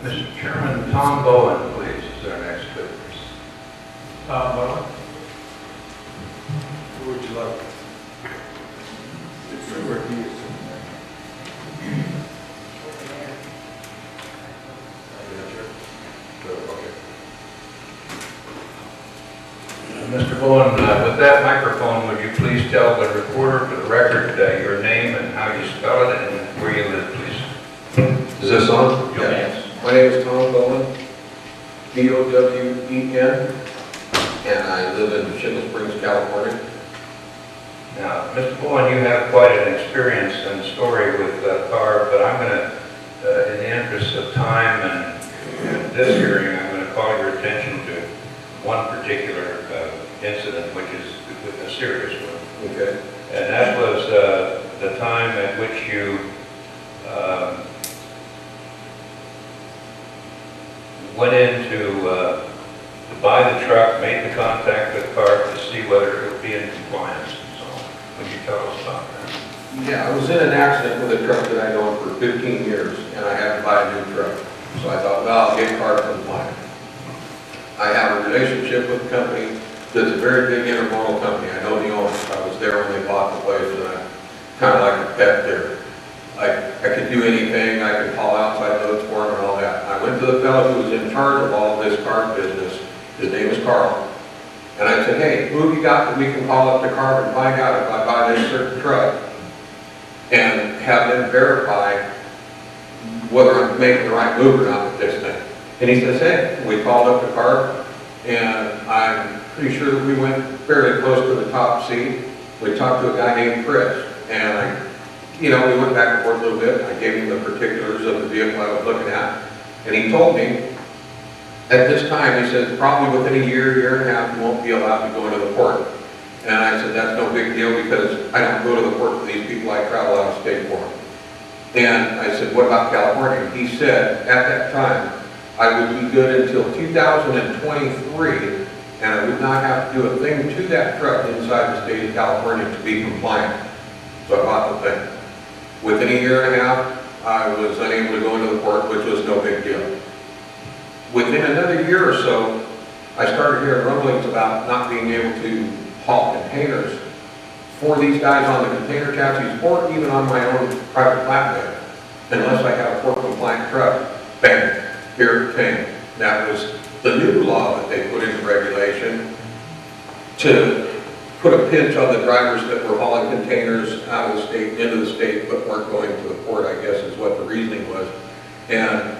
Mr. Chairman, Tom Bowen, please, is our next witness. Tom Bowen? Who would you like? Where he is. Mr. Bowen, with that microphone, would you please tell the reporter for the record your name and how you spell it and where you live, please? Is this on? Yes. My name is Tom Bowen, B-O-W-E-N, and I live in Shingle Springs, California. Now, Mr. Bowen, you have quite an experience and story with CARB, but I'm going to, in the interest of time and this hearing, I'm going to call your attention to one particular incident, which is a serious one. Okay. And that was the time at which you went in to buy the truck, made the contact with CARB to see whether it would be in compliance. So, would you tell us about that? Yeah, I was in an accident with a truck that I'd owned for 15 years, and I had to buy a new truck. So I thought, well, I'll get CARB compliant. I have a relationship with the company that's a very big intermodal company. I know the owners. I was there when they bought the place, and I'm kind of like a pet there. I could do anything. I could haul outside loads for them and all that. I went to the fellow who was in charge of all this CARB business. His name is Carl. And I said, hey, who have you got that we can call up to CARB and find out if I buy this certain truck and have them verify whether I'm making the right move or not with this thing. And he says, hey, we called up to CARB, and I'm pretty sure that we went fairly close to the top seat. We talked to a guy named Chris, and we went back and forth a little bit. I gave him the particulars of the vehicle I was looking at, and he told me at this time, he said, probably within a year and a half, you won't be allowed to go into the port. And I said, that's no big deal because I don't go to the port for these people. I travel out of state for them. And I said, what about California? He said, at that time, I would be good until 2023, and I would not have to do a thing to that truck inside the state of California to be compliant. So I bought the thing. Within a year and a half, I was unable to go into the port, which was no big deal. Within another year or so, I started hearing rumblings about not being able to haul containers for these guys on the container chassis or even on my own private flatbed, unless I had a port compliant truck. Bang, here it came. That was the new law that they put into regulation to put a pinch on the drivers that were hauling containers out of the state, into the state, but weren't going to the port, I guess is what the reasoning was. And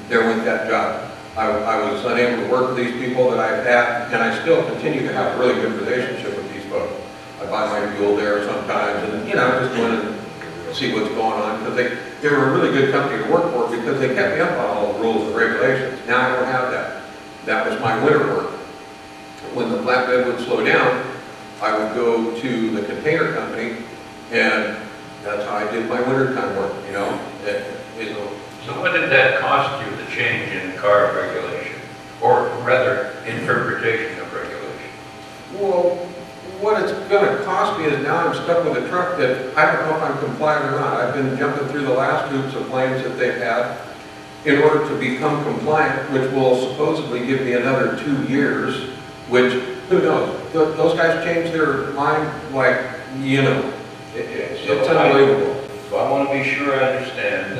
there went that job. I was unable to work with these people that I've had, and I still continue to have a really good relationship with these folks. I buy my fuel there sometimes, and just go in and see what's going on, because they were a really good company to work for because they kept me up on all the rules and regulations. Now I don't have that. That was my winter work. When the flatbed would slow down, I would go to the container company, and that's how I did my wintertime work, So what did that cost you, the change in CARB regulation, or rather, interpretation of regulation? Well, what it's going to cost me is now I'm stuck with a truck that I don't know if I'm compliant or not. I've been jumping through the last hoops of claims that they've had in order to become compliant, which will supposedly give me another 2 years, which, who knows? Those guys change their mind like, it's unbelievable. So I want to be sure I understand.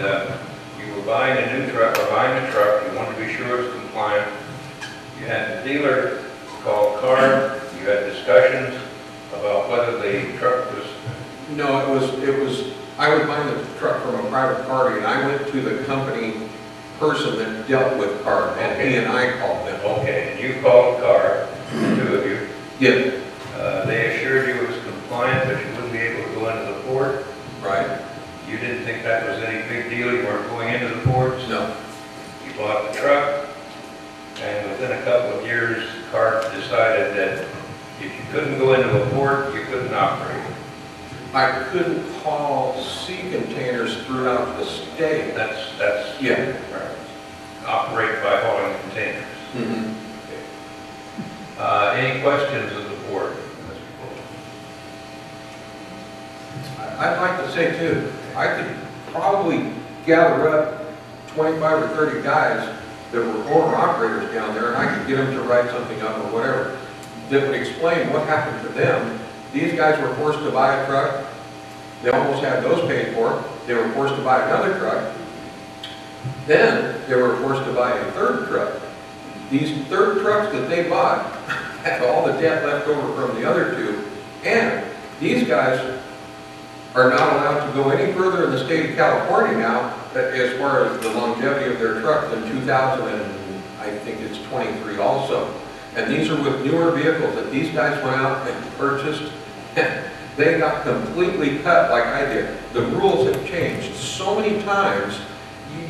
You were buying a new truck, or buying a truck, you wanted to be sure it was compliant. You had the dealer call CARB, you had discussions about whether the truck was... No, I was buying the truck from a private party, and I went to the company person that dealt with CARB, and he and I called them. Okay, and you called CARB, the two of you. Yeah. They assured you it was compliant, but you wouldn't be able to go into the port. Right. You didn't think that was any big deal, you weren't going into the ports. No. You bought the truck, and within a couple of years, CARB decided that if you couldn't go into a port, you couldn't operate. I couldn't haul sea containers throughout the state. That's Yeah. right. Operate by hauling containers. Mm-hmm. Okay. Any questions of the board? I'd like to say too, I could probably gather up 20 25 or 30 guys that were owner operators down there, and I could get them to write something up or whatever, that would explain what happened to them. These guys were forced to buy a truck. They almost had those paid for. They were forced to buy another truck. Then they were forced to buy a third truck. These third trucks that they bought had all the debt left over from the other two, and these guys are not allowed to go any further in the state of California now as far as the longevity of their truck than 2000 and I think it's 23 also. And these are with newer vehicles that these guys went out and purchased. They got completely cut like I did. The rules have changed so many times,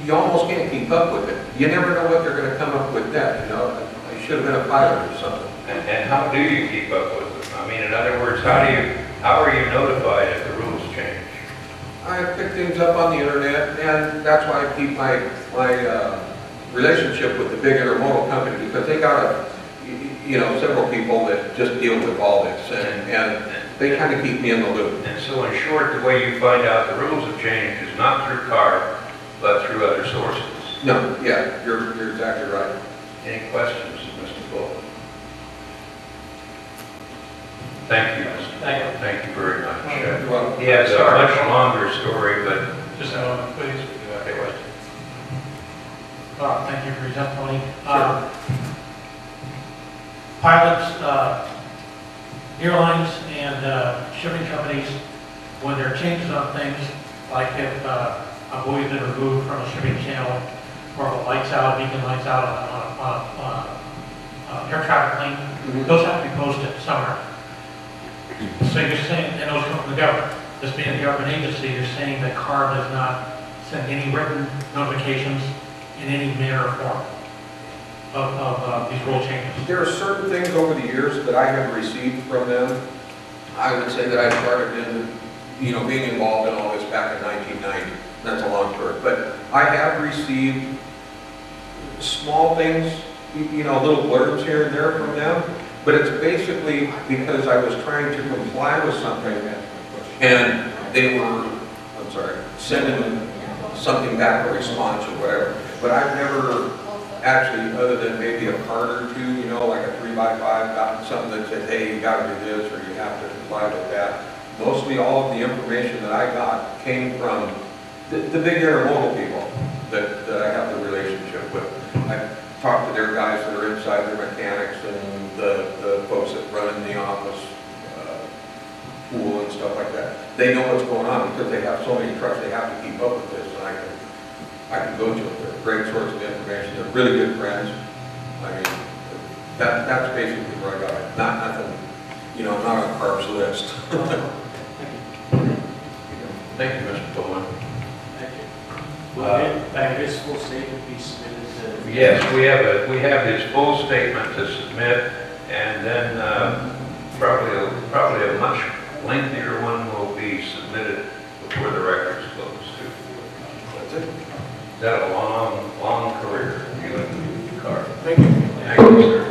you almost can't keep up with it. You never know what they're going to come up with next, you know. I should have been a pilot or something. And how do you keep up with them? I mean, in other words, how are you notified if the rules change? I pick things up on the internet, and that's why I keep my relationship with the big intermodal company, because they got several people that just deal with all this, and they kind of keep me in the loop. And so in short, the way you find out the rules have changed is not through CARB, but through other sources. No, yeah, you're exactly right. Any questions, Mr. Bowen? Thank you, Mr. Bowen. Thank you very much. You're welcome. He has a much longer story, but Just a moment, please. okay, question. Thank you for your testimony. Pilots, airlines, and shipping companies, when there are changes on things, like if a buoy's been removed from a shipping channel, or if a light's out, beacon light's out on air traffic lane, those have to be posted somewhere. So you're saying, and those come from the government. This being a government agency, you're saying that CARB does not send any written notifications in any manner or form of these rule changes? There are certain things over the years that I have received from them. I would say that I started being involved in all this back in 1990. That's a long story. But I have received small things, little blurbs here and there from them. But it's basically because I was trying to comply with something, and they were, sending something back, a response or whatever. But I've never actually, other than maybe a card or two, like a 3x5, gotten something that said, hey, you got to do this, or you have to comply with that. Mostly all of the information that I got came from the big intermodal people that I have the relationship with. I talk to their guys that are inside, their mechanics, and the folks that run in the office, pool and stuff like that. They know what's going on because they have so many trucks, they have to keep up with this, and I can go to them. They're a great source of information. They're really good friends. I mean, that's basically where I got it. Nothing, not on CARB's list. Thank you, Mr. Bowen. Thank you. Will his full statement be submitted to? Yes, we have his full statement to submit, and then probably a much lengthier one will be submitted before the record's closed too. That's it. Is that a long career, you and CARB? Thank you. Thank you, sir.